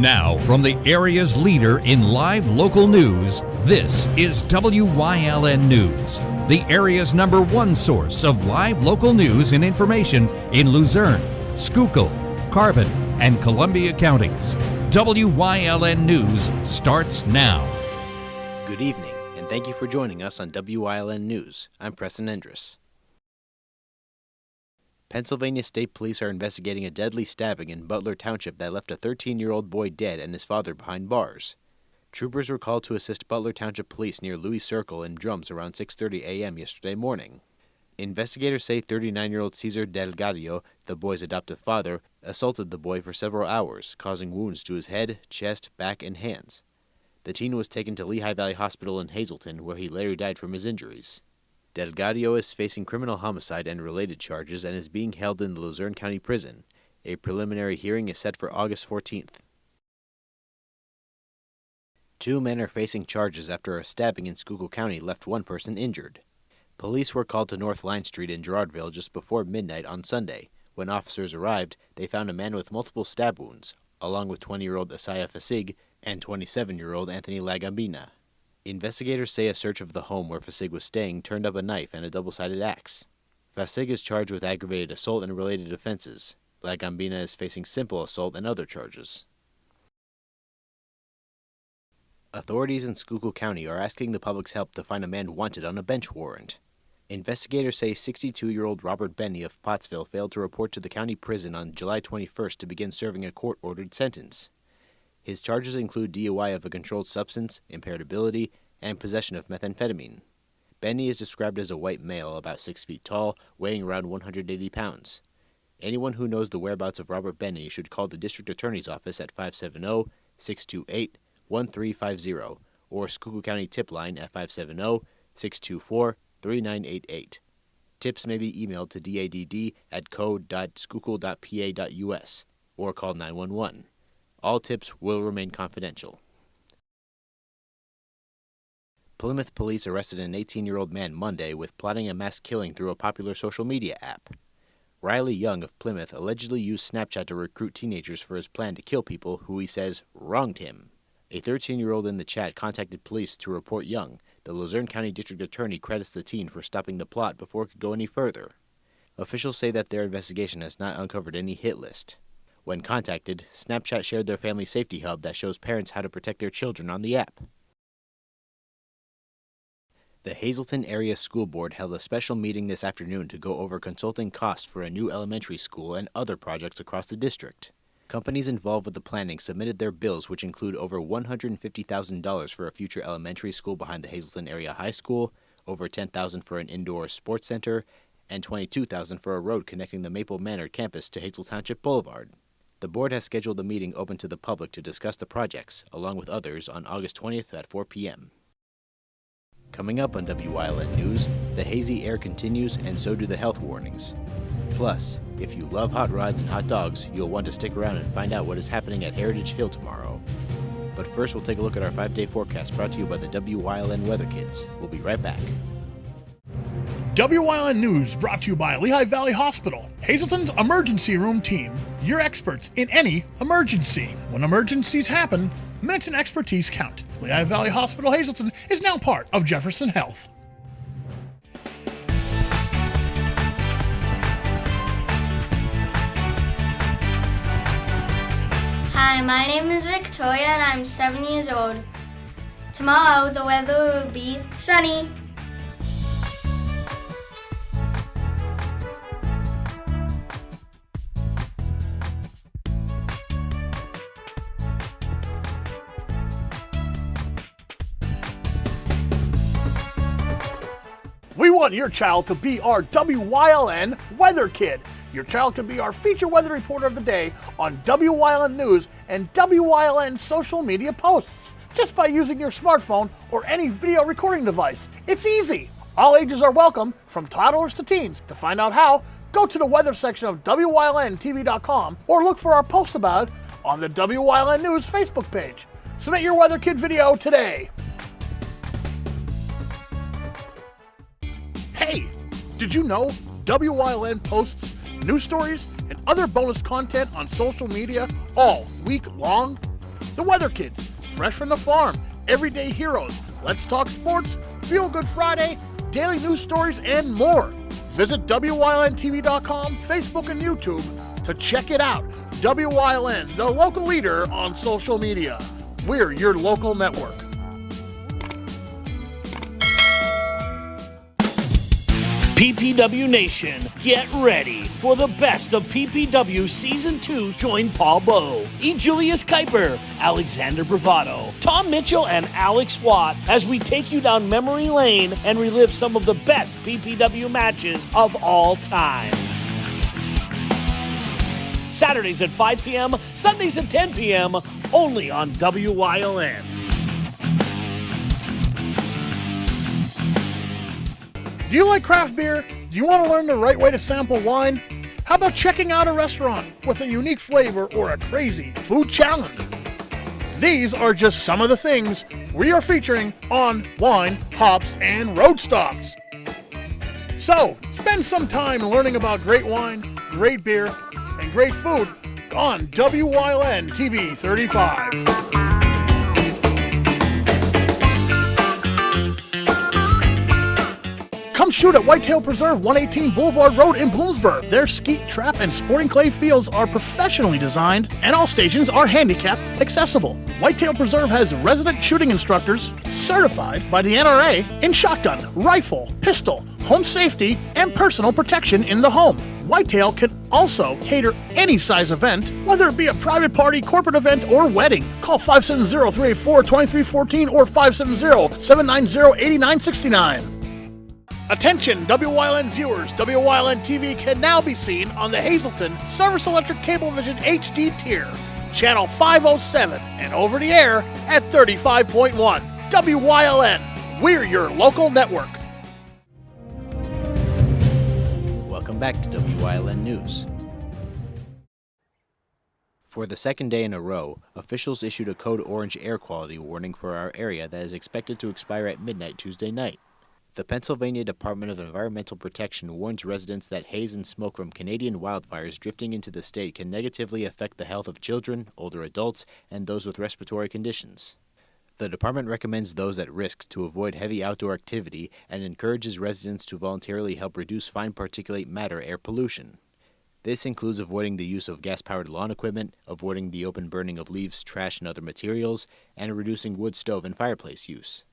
Now, from the area's leader in live local news, this is WYLN News, the area's #1 source of live local news and information in Luzerne, Schuylkill, Carbon, and Columbia counties. WYLN News starts now. Good evening, and thank you for joining us on WYLN News. I'm Preston Endress. Pennsylvania State Police are investigating a deadly stabbing in Butler Township that left a 13-year-old boy dead and his father behind bars. Troopers were called to assist Butler Township Police near Louis Circle in Drums around 6:30 a.m. yesterday morning. Investigators say 39-year-old Cesar Delgadio, the boy's adoptive father, assaulted the boy for several hours, causing wounds to his head, chest, back, and hands. The teen was taken to Lehigh Valley Hospital in Hazleton, where he later died from his injuries. Delgadio is facing criminal homicide and related charges and is being held in the Luzerne County Prison. A preliminary hearing is set for August 14th. 2 men are facing charges after a stabbing in Schuylkill County left one person injured. Police were called to North Line Street in Girardville just before midnight on Sunday. When officers arrived, they found a man with multiple stab wounds, along with 20-year-old Isaiah Fasig and 27-year-old Anthony Lagambina. Investigators say a search of the home where Fasig was staying turned up a knife and a double-sided axe. Fasig is charged with aggravated assault and related offenses. Lagambina is facing simple assault and other charges. Authorities in Schuylkill County are asking the public's help to find a man wanted on a bench warrant. Investigators say 62-year-old Robert Benny of Pottsville failed to report to the county prison on July 21st to begin serving a court-ordered sentence. His charges include DUI of a controlled substance, impaired ability, and possession of methamphetamine. Benny is described as a white male, about 6 feet tall, weighing around 180 pounds. Anyone who knows the whereabouts of Robert Benny should call the District Attorney's Office at 570-628-1350 or Schuylkill County Tip Line at 570-624-3988. Tips may be emailed to dadd@code.schuylkill.pa.us or call 911. All tips will remain confidential. Plymouth police arrested an 18-year-old man Monday with plotting a mass killing through a popular social media app. Riley Young of Plymouth allegedly used Snapchat to recruit teenagers for his plan to kill people who he says wronged him. A 13-year-old in the chat contacted police to report Young. The Luzerne County District Attorney credits the teen for stopping the plot before it could go any further. Officials say that their investigation has not uncovered any hit list. When contacted, Snapchat shared their family safety hub that shows parents how to protect their children on the app. The Hazleton Area School Board held a special meeting this afternoon to go over consulting costs for a new elementary school and other projects across the district. Companies involved with the planning submitted their bills, which include over $150,000 for a future elementary school behind the Hazleton Area High School, over $10,000 for an indoor sports center, and $22,000 for a road connecting the Maple Manor campus to Hazel Township Boulevard. The board has scheduled a meeting open to the public to discuss the projects, along with others, on August 20th at 4 p.m. Coming up on WYLN News, the hazy air continues and so do the health warnings. Plus, if you love hot rods and hot dogs, you'll want to stick around and find out what is happening at Heritage Hill tomorrow. But first, we'll take a look at our 5-day forecast brought to you by the WYLN Weather Kids. We'll be right back. WYLN News brought to you by Lehigh Valley Hospital, Hazleton's emergency room team. Your experts in any emergency. When emergencies happen, minutes and expertise count. Lehigh Valley Hospital Hazleton is now part of Jefferson Health. Hi, my name is Victoria and I'm 7 years old. Tomorrow the weather will be sunny. We want your child to be our WYLN Weather Kid. Your child can be our feature weather reporter of the day on WYLN News and WYLN social media posts, just by using your smartphone or any video recording device. It's easy. All ages are welcome, from toddlers to teens. To find out how, go to the weather section of WYLNTV.com or look for our post about it on the WYLN News Facebook page. Submit your Weather Kid video today. Hey, did you know WYLN posts news stories and other bonus content on social media all week long? The Weather Kids, fresh from the farm, everyday heroes, Let's Talk Sports, Feel Good Friday, daily news stories, and more. Visit WYLNTV.com, Facebook, and YouTube to check it out. WYLN, the local leader on social media. We're your local network. PPW Nation, get ready for the best of PPW Season 2. Join Paul Bowe, E. Julius Kuiper, Alexander Bravado, Tom Mitchell, and Alex Watt as we take you down memory lane and relive some of the best PPW matches of all time. Saturdays at 5 p.m., Sundays at 10 p.m., only on WYLN. Do you like craft beer? Do you want to learn the right way to sample wine? How about checking out a restaurant with a unique flavor or a crazy food challenge? These are just some of the things we are featuring on Wine, Hops, and Road Stops. So, spend some time learning about great wine, great beer, and great food on WYLN TV 35. Come shoot at Whitetail Preserve, 118 Boulevard Road in Bloomsburg. Their skeet, trap, and sporting clay fields are professionally designed, and all stations are handicapped accessible. Whitetail Preserve has resident shooting instructors certified by the NRA in shotgun, rifle, pistol, home safety, and personal protection in the home. Whitetail can also cater any size event, whether it be a private party, corporate event, or wedding. Call 570-384-2314 or 570-790-8969. Attention, WYLN viewers, WYLN TV can now be seen on the Hazleton Service Electric Cablevision HD tier, channel 507, and over the air at 35.1. WYLN, we're your local network. Welcome back to WYLN News. For the second day in a row, officials issued a code orange air quality warning for our area that is expected to expire at midnight Tuesday night. The Pennsylvania Department of Environmental Protection warns residents that haze and smoke from Canadian wildfires drifting into the state can negatively affect the health of children, older adults, and those with respiratory conditions. The department recommends those at risk to avoid heavy outdoor activity and encourages residents to voluntarily help reduce fine particulate matter air pollution. This includes avoiding the use of gas-powered lawn equipment, avoiding the open burning of leaves, trash, and other materials, and reducing wood stove and fireplace use.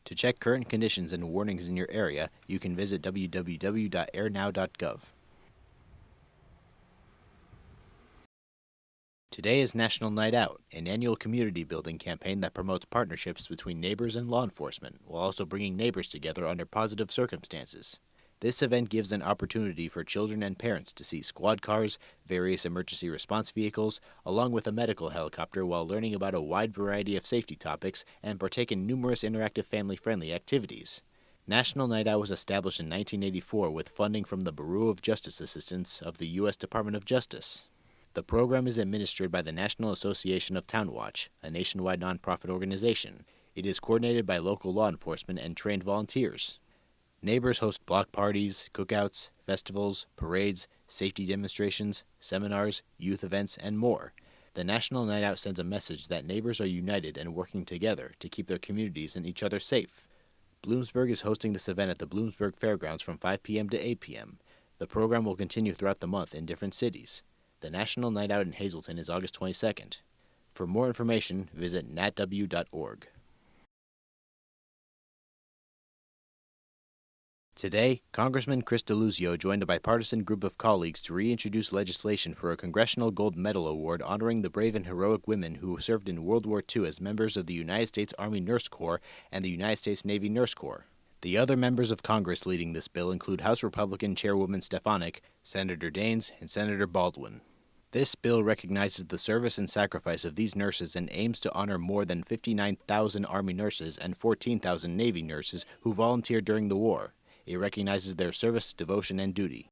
To check current conditions and warnings in your area, you can visit www.airnow.gov. Today is National Night Out, an annual community building campaign that promotes partnerships between neighbors and law enforcement, while also bringing neighbors together under positive circumstances. This event gives an opportunity for children and parents to see squad cars, various emergency response vehicles, along with a medical helicopter while learning about a wide variety of safety topics and partake in numerous interactive family-friendly activities. National Night Out was established in 1984 with funding from the Bureau of Justice Assistance of the U.S. Department of Justice. The program is administered by the National Association of Town Watch, a nationwide nonprofit organization. It is coordinated by local law enforcement and trained volunteers. Neighbors host block parties, cookouts, festivals, parades, safety demonstrations, seminars, youth events, and more. The National Night Out sends a message that neighbors are united and working together to keep their communities and each other safe. Bloomsburg is hosting this event at the Bloomsburg Fairgrounds from 5 p.m. to 8 p.m. The program will continue throughout the month in different cities. The National Night Out in Hazleton is August 22nd. For more information, visit natw.org. Today, Congressman Chris DeLuzio joined a bipartisan group of colleagues to reintroduce legislation for a Congressional Gold Medal Award honoring the brave and heroic women who served in World War II as members of the United States Army Nurse Corps and the United States Navy Nurse Corps. The other members of Congress leading this bill include House Republican Chairwoman Stefanik, Senator Daines, and Senator Baldwin. This bill recognizes the service and sacrifice of these nurses and aims to honor more than 59,000 Army nurses and 14,000 Navy nurses who volunteered during the war. It recognizes their service, devotion, and duty.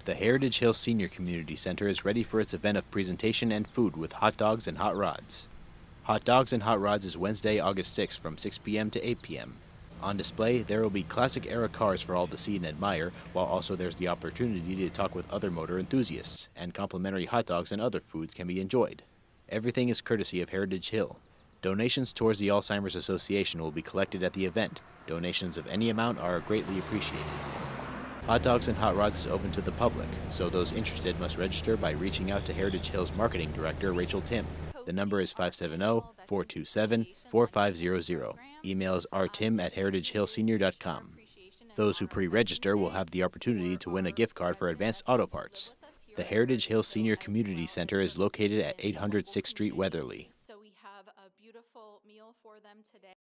The Heritage Hills Senior Community Center is ready for its event of presentation and food with hot dogs and hot rods. Hot Dogs and Hot Rods is Wednesday, August 6th from 6 p.m. to 8 p.m. On display, there will be classic era cars for all to see and admire, while also there's the opportunity to talk with other motor enthusiasts, and complimentary hot dogs and other foods can be enjoyed. Everything is courtesy of Heritage Hill. Donations towards the Alzheimer's Association will be collected at the event. Donations of any amount are greatly appreciated. Hot Dogs and Hot Rods is open to the public, so those interested must register by reaching out to Heritage Hill's Marketing Director, Rachel Tim. The number is 570-427-4500. Emails are tim@heritagehillsenior.com. Those who pre-register will have the opportunity to win a gift card for Advanced Auto Parts. The Heritage Hill Senior Community Center is located at 800 6th Street, Weatherly. So we have a beautiful meal for them today.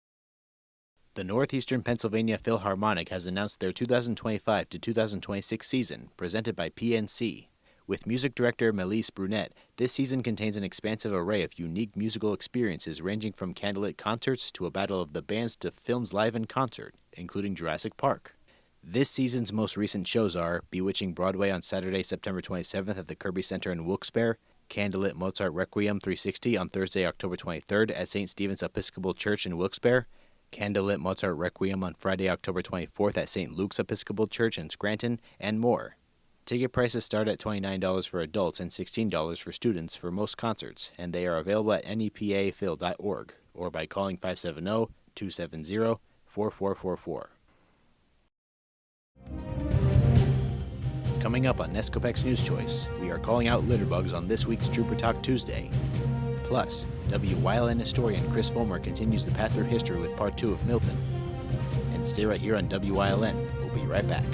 The Northeastern Pennsylvania Philharmonic has announced their 2025 to 2026 season, presented by PNC. With music director Melise Brunette, this season contains an expansive array of unique musical experiences ranging from candlelit concerts to a battle of the bands to films live in concert, including Jurassic Park. This season's most recent shows are Bewitching Broadway on Saturday, September 27th at the Kirby Center in Wilkes-Barre, Candlelit Mozart Requiem 360 on Thursday, October 23rd at St. Stephen's Episcopal Church in Wilkes-Barre, Candlelit Mozart Requiem on Friday, October 24th at St. Luke's Episcopal Church in Scranton, and more. Ticket prices start at $29 for adults and $16 for students for most concerts, and they are available at nepaphil.org or by calling 570-270-4444. Coming up on Nescopex News Choice, we are calling out litterbugs on this week's Trooper Talk Tuesday. Plus, Wyln historian Chris Fulmer continues the path through history with part 2 of Milton. And stay right here on Wyln. We'll be right back.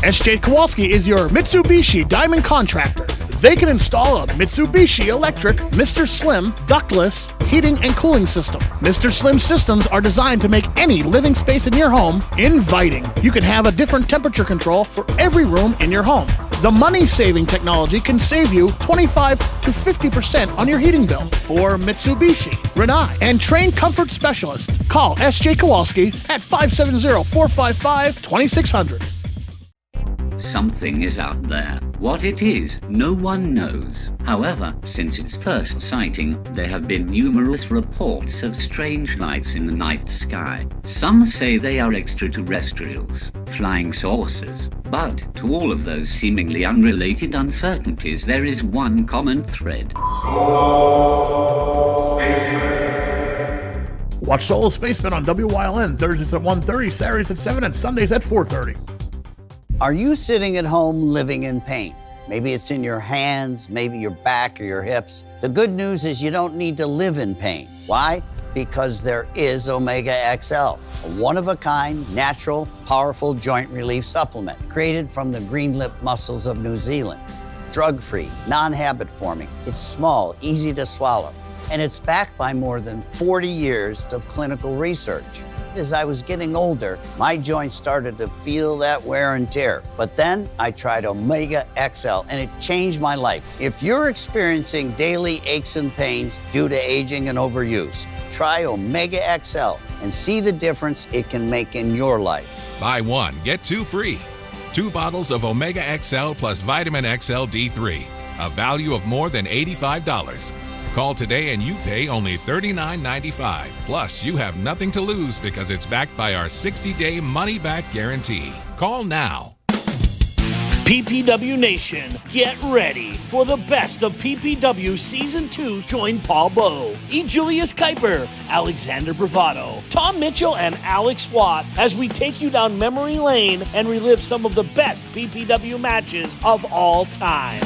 SJ Kowalski is your Mitsubishi Diamond Contractor. They can install a Mitsubishi electric Mr. Slim ductless heating and cooling system. Mr. Slim systems are designed to make any living space in your home inviting. You can have a different temperature control for every room in your home. The money-saving technology can save you 25 to 50% on your heating bill. For Mitsubishi, Rinnai, and trained comfort specialists, call SJ Kowalski at 570-455-2600. Something is out there. What it is, no one knows. However, since its first sighting, there have been numerous reports of strange lights in the night sky. Some say they are extraterrestrials, flying saucers. But to all of those seemingly unrelated uncertainties, there is one common thread. Watch Solo Spaceman on WYLN Thursdays at 1:30, Saturdays at 7, and Sundays at 4:30. Are you sitting at home living in pain? Maybe it's in your hands, maybe your back or your hips. The good news is you don't need to live in pain. Why? Because there is Omega XL, a one-of-a-kind, natural, powerful joint relief supplement created from the green lip mussels of New Zealand. Drug-free, non-habit forming. It's small, easy to swallow, and it's backed by more than 40 years of clinical research. As I was getting older, my joints started to feel that wear and tear. But then I tried Omega XL and it changed my life. If you're experiencing daily aches and pains due to aging and overuse, try Omega XL and see the difference it can make in your life. Buy one, get two free. 2 bottles of Omega XL plus Vitamin XL D3, a value of more than $85. Call today and you pay only $39.95. Plus, you have nothing to lose because it's backed by our 60-day money-back guarantee. Call now. PPW Nation, get ready for the best of PPW Season 2. Join Paul Bowe, E. Julius Kuiper, Alexander Bravado, Tom Mitchell, and Alex Watt as we take you down memory lane and relive some of the best PPW matches of all time.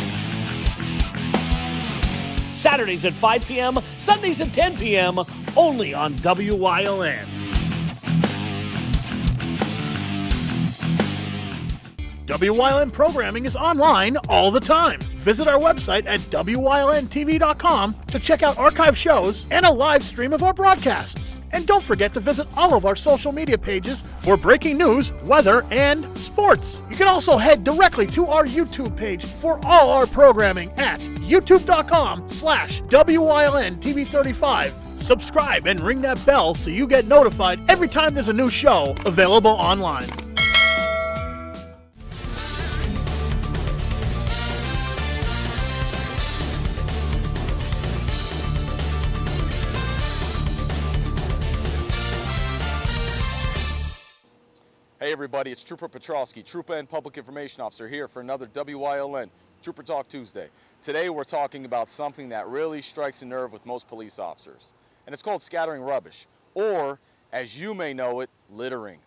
Saturdays at 5 p.m., Sundays at 10 p.m., only on WYLN. WYLN programming is online all the time. Visit our website at WYLNTV.com to check out archive shows and a live stream of our broadcasts. And don't forget to visit all of our social media pages for breaking news, weather, and sports. You can also head directly to our YouTube page for all our programming at youtube.com/WYLNTV35. Subscribe and ring that bell so you get notified every time there's a new show available online. Hey everybody, it's Trooper Petrowski, Trooper and Public Information Officer here for another WYLN Trooper Talk Tuesday. Today we're talking about something that really strikes a nerve with most police officers, and it's called scattering rubbish, or as you may know it, littering.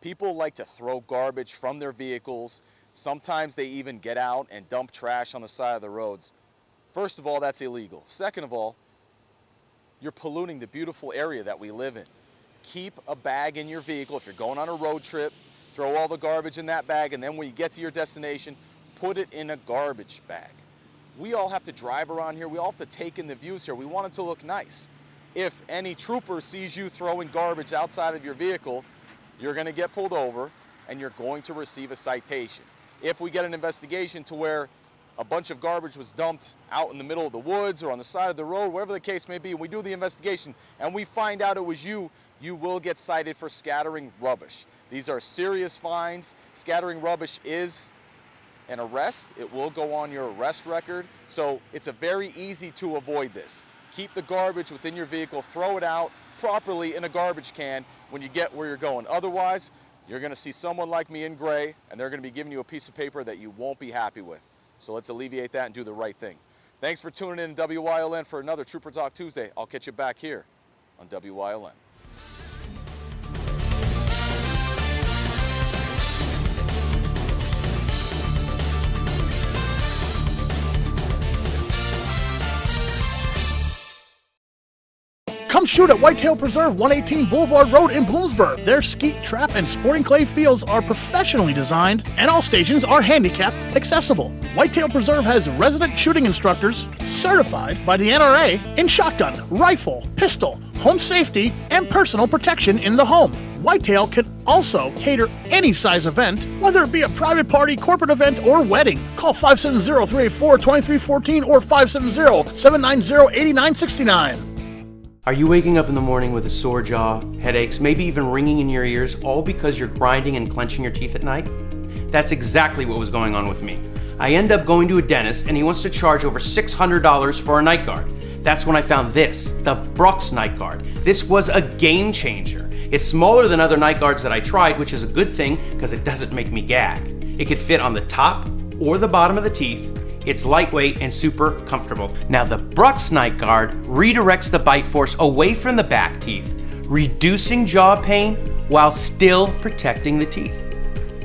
People like to throw garbage from their vehicles. Sometimes they even get out and dump trash on the side of the roads. First of all, that's illegal. Second of all, you're polluting the beautiful area that we live in. Keep a bag in your vehicle. If you're going on a road trip, throw all the garbage in that bag, and then when you get to your destination, put it in a garbage bag. We all have to drive around here. We all have to take in the views here. We want it to look nice. If any trooper sees you throwing garbage outside of your vehicle, you're going to get pulled over and you're going to receive a citation. If we get an investigation to where a bunch of garbage was dumped out in the middle of the woods or on the side of the road, whatever the case may be, and we do the investigation and we find out it was you, you will get cited for scattering rubbish. These are serious fines. Scattering rubbish is an arrest. It will go on your arrest record. So it's a very easy to avoid this. Keep the garbage within your vehicle, throw it out properly in a garbage can when you get where you're going. Otherwise, you're gonna see someone like me in gray and they're gonna be giving you a piece of paper that you won't be happy with. So let's alleviate that and do the right thing. Thanks for tuning in to WYLN for another Trooper Talk Tuesday. I'll catch you back here on WYLN. Come shoot at Whitetail Preserve, 118 Boulevard Road in Bloomsburg. Their skeet, trap, and sporting clay fields are professionally designed, and all stations are handicap accessible. Whitetail Preserve has resident shooting instructors certified by the NRA in shotgun, rifle, pistol, home safety, and personal protection in the home. Whitetail can also cater any size event, whether it be a private party, corporate event, or wedding. Call 570-384-2314 or 570-790-8969. Are you waking up in the morning with a sore jaw, headaches, maybe even ringing in your ears, all because you're grinding and clenching your teeth at night? That's exactly what was going on with me. I end up going to a dentist and he wants to charge over $600 for a night guard. That's when I found this, the Brooks Night Guard. This was a game changer. It's smaller than other night guards that I tried, which is a good thing because it doesn't make me gag. It could fit on the top or the bottom of the teeth. It's lightweight and super comfortable. Now the Brooks Night Guard redirects the bite force away from the back teeth, reducing jaw pain while still protecting the teeth.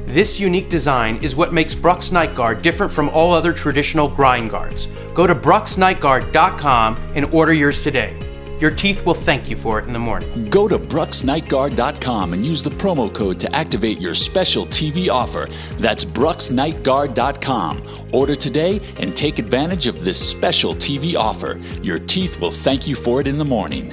This unique design is what makes Brooks Night Guard different from all other traditional grind guards. Go to brooksnightguard.com and order yours today. Your teeth will thank you for it in the morning. Go to brooksnightguard.com and use the promo code to activate your special TV offer. That's brooksnightguard.com. Order today and take advantage of this special TV offer. Your teeth will thank you for it in the morning.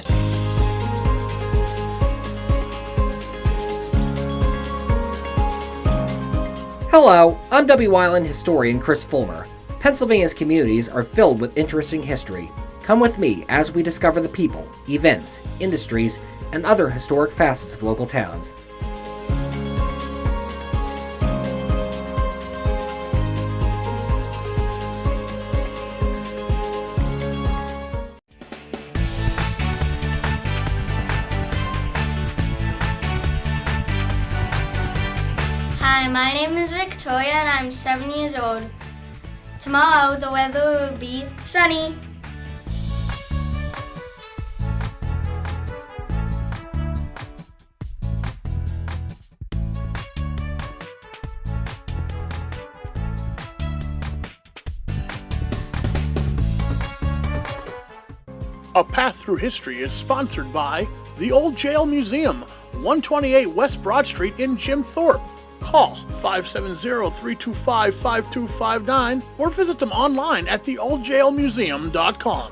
Hello, I'm WYLN historian Chris Fulmer. Pennsylvania's communities are filled with interesting history. Come with me as we discover the people, events, industries, and other historic facets of local towns. Hi, my name is Victoria and I'm 7 years old. Tomorrow the weather will be sunny. A Path Through History is sponsored by the Old Jail Museum, 128 West Broad Street in Jim Thorpe. Call 570-325-5259 or visit them online at theoldjailmuseum.com.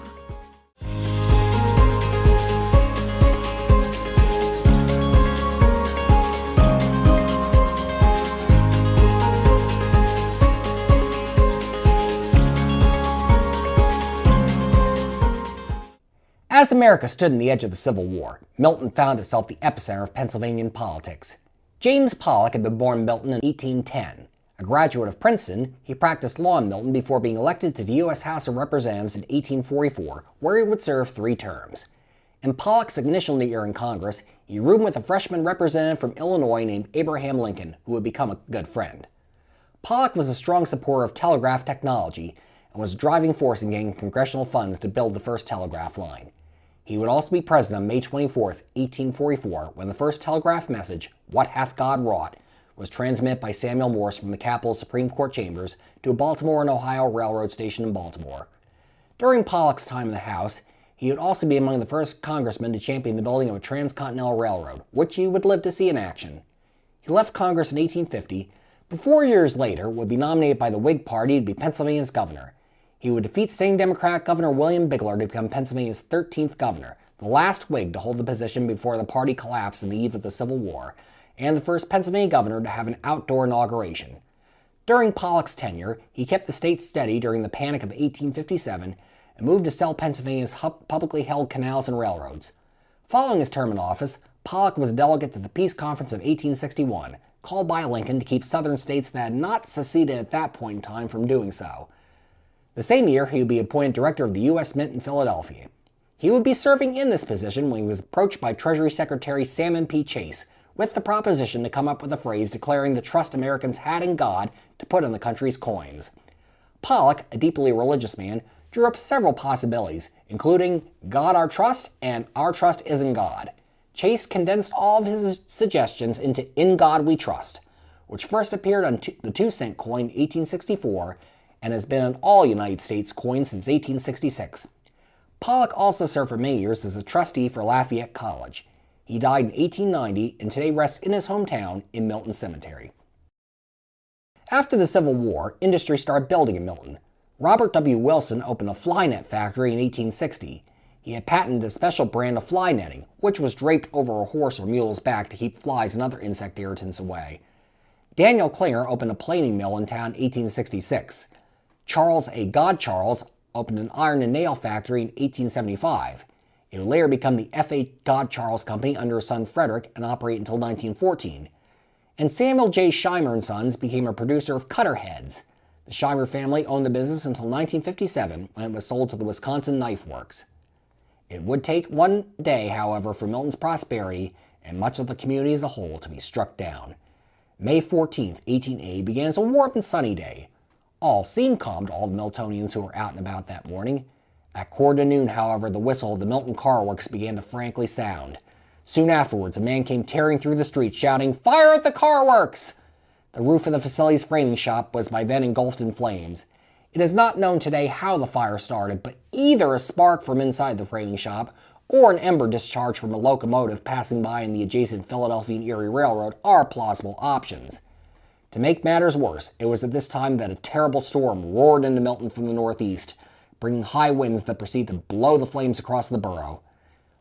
As America stood on the edge of the Civil War, Milton found itself the epicenter of Pennsylvanian politics. James Pollock had been born in Milton in 1810. A graduate of Princeton, he practiced law in Milton before being elected to the U.S. House of Representatives in 1844, where he would serve 3 terms. In Pollock's initial year in Congress, He roomed with a freshman representative from Illinois named Abraham Lincoln, who would become a good friend. Pollock was a strong supporter of telegraph technology and was a driving force in getting congressional funds to build the first telegraph line. He would also be president on May 24, 1844, when the first telegraph message, "What hath God wrought?" was transmitted by Samuel Morse from the Capitol Supreme Court chambers to a Baltimore and Ohio railroad station in Baltimore. During Pollock's time in the House, he would also be among the first congressmen to champion the building of a transcontinental railroad, which he would live to see in action. He left Congress in 1850, but 4 years later would be nominated by the Whig Party to be Pennsylvania's governor. He would defeat sitting Democrat Governor William Bigler to become Pennsylvania's 13th governor, the last Whig to hold the position before the party collapsed in the eve of the Civil War, and the first Pennsylvania governor to have an outdoor inauguration. During Pollock's tenure, he kept the state steady during the Panic of 1857 and moved to sell Pennsylvania's publicly held canals and railroads. Following his term in office, Pollock was a delegate to the Peace Conference of 1861, called by Lincoln to keep southern states that had not seceded at that point in time from doing so. The same year, he would be appointed director of the U.S. Mint in Philadelphia. He would be serving in this position when he was approached by Treasury Secretary Salmon P. Chase with the proposition to come up with a phrase declaring the trust Americans had in God to put on the country's coins. Pollock, a deeply religious man, drew up several possibilities, including God our trust and Our trust is in God. Chase condensed all of his suggestions into In God We Trust, which first appeared on the 2-cent coin in 1864 and has been on all United States coins since 1866. Pollock also served for many years as a trustee for Lafayette College. He died in 1890 and today rests in his hometown in Milton Cemetery. After the Civil War, industry started building in Milton. Robert W. Wilson opened a fly net factory in 1860. He had patented a special brand of fly netting, which was draped over a horse or mule's back to keep flies and other insect irritants away. Daniel Klinger opened a planing mill in town in 1866. Charles A. Godcharles opened an iron and nail factory in 1875. It would later become the F.A. Godcharles Company under his son Frederick and operate until 1914. And Samuel J. Scheimer & Sons became a producer of cutter heads. The Scheimer family owned the business until 1957 when it was sold to the Wisconsin Knife Works. It would take one day, however, for Milton's prosperity and much of the community as a whole to be struck down. May 14, 1880 began as a warm and sunny day. All seemed calm to all the Miltonians who were out and about that morning. At quarter to noon, however, the whistle of the Milton Car Works began to frankly sound. Soon afterwards, a man came tearing through the street shouting, "Fire at the car works!" The roof of the facility's framing shop was by then engulfed in flames. It is not known today how the fire started, but either a spark from inside the framing shop or an ember discharged from a locomotive passing by in the adjacent Philadelphia and Erie Railroad are plausible options. To make matters worse, it was at this time that a terrible storm roared into Milton from the northeast, bringing high winds that proceeded to blow the flames across the borough.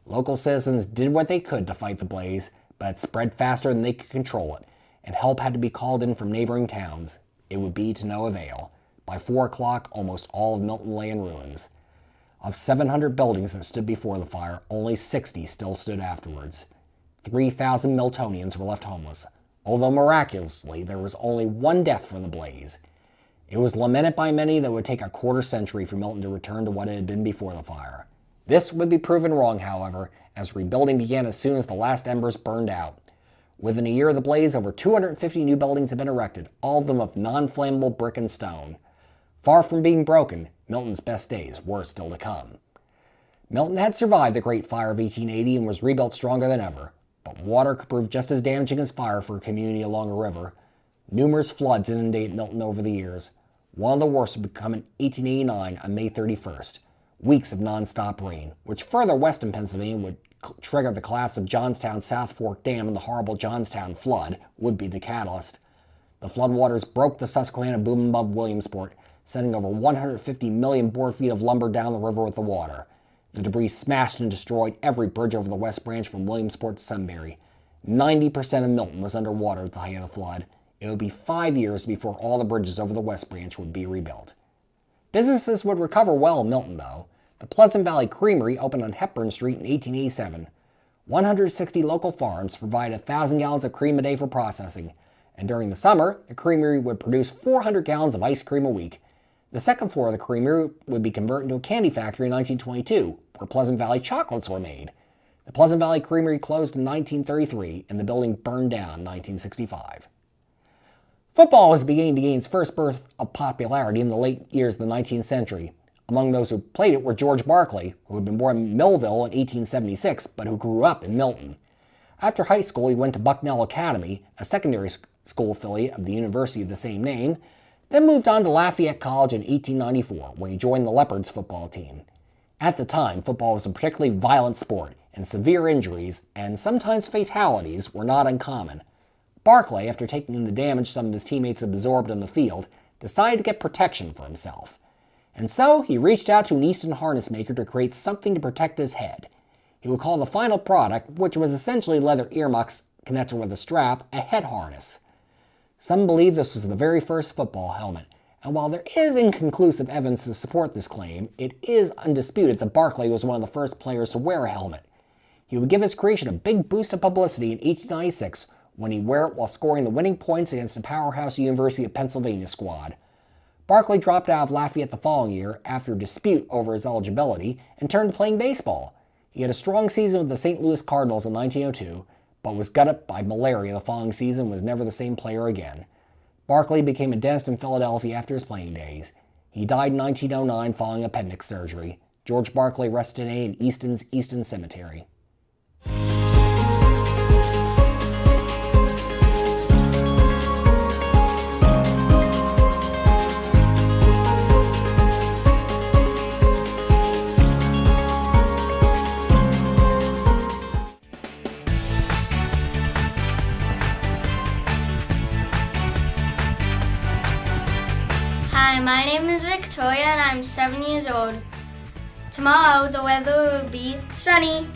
Local citizens did what they could to fight the blaze, but it spread faster than they could control it, and help had to be called in from neighboring towns. It would be to no avail. By 4 o'clock, almost all of Milton lay in ruins. Of 700 buildings that stood before the fire, only 60 still stood afterwards. 3,000 Miltonians were left homeless, although miraculously there was only one death from the blaze. It was lamented by many that it would take a quarter century for Milton to return to what it had been before the fire. This would be proven wrong, however, as rebuilding began as soon as the last embers burned out. Within a year of the blaze, over 250 new buildings had been erected, all of them of non-flammable brick and stone. Far from being broken, Milton's best days were still to come. Milton had survived the Great Fire of 1880 and was rebuilt stronger than ever, but water could prove just as damaging as fire for a community along a river. Numerous floods inundated Milton over the years. One of the worst would come in 1889 on May 31st. Weeks of non-stop rain, which further west in Pennsylvania would trigger the collapse of Johnstown's South Fork Dam and the horrible Johnstown flood, would be the catalyst. The floodwaters broke the Susquehanna boom above Williamsport, sending over 150 million board feet of lumber down the river with the water. The debris smashed and destroyed every bridge over the West Branch from Williamsport to Sunbury. 90% of Milton was underwater at the height of the flood. It would be 5 years before all the bridges over the West Branch would be rebuilt. Businesses would recover well in Milton, though. The Pleasant Valley Creamery opened on Hepburn Street in 1887. 160 local farms provided 1,000 gallons of cream a day for processing, and during the summer, the creamery would produce 400 gallons of ice cream a week. The second floor of the creamery would be converted into a candy factory in 1922, where Pleasant Valley chocolates were made. The Pleasant Valley Creamery closed in 1933 and the building burned down in 1965. Football was beginning to gain its first burst of popularity in the late years of the 19th century. Among those who played it were George Barkley, who had been born in Millville in 1876, but who grew up in Milton. After high school, he went to Bucknell Academy, a secondary school affiliate of the university of the same name, then moved on to Lafayette College in 1894, where he joined the Leopards football team. At the time, football was a particularly violent sport, and severe injuries, and sometimes fatalities, were not uncommon. Barkley, after taking in the damage some of his teammates absorbed on the field, decided to get protection for himself. And so he reached out to an Easton harness maker to create something to protect his head. He would call the final product, which was essentially leather earmuffs connected with a strap, a head harness. Some believe this was the very first football helmet, and while there is inconclusive evidence to support this claim, it is undisputed that Barkley was one of the first players to wear a helmet. He would give his creation a big boost of publicity in 1896 when he'd wear it while scoring the winning points against the powerhouse University of Pennsylvania squad. Barkley dropped out of Lafayette the following year after a dispute over his eligibility and turned to playing baseball. He had a strong season with the St. Louis Cardinals in 1902, but was gutted by malaria the following season and was never the same player again. Barkley became a dentist in Philadelphia after his playing days. He died in 1909 following appendix surgery. George Barkley rests today in Easton's Easton Cemetery. Hi, my name is Victoria and I'm 7 years old. Tomorrow the weather will be sunny.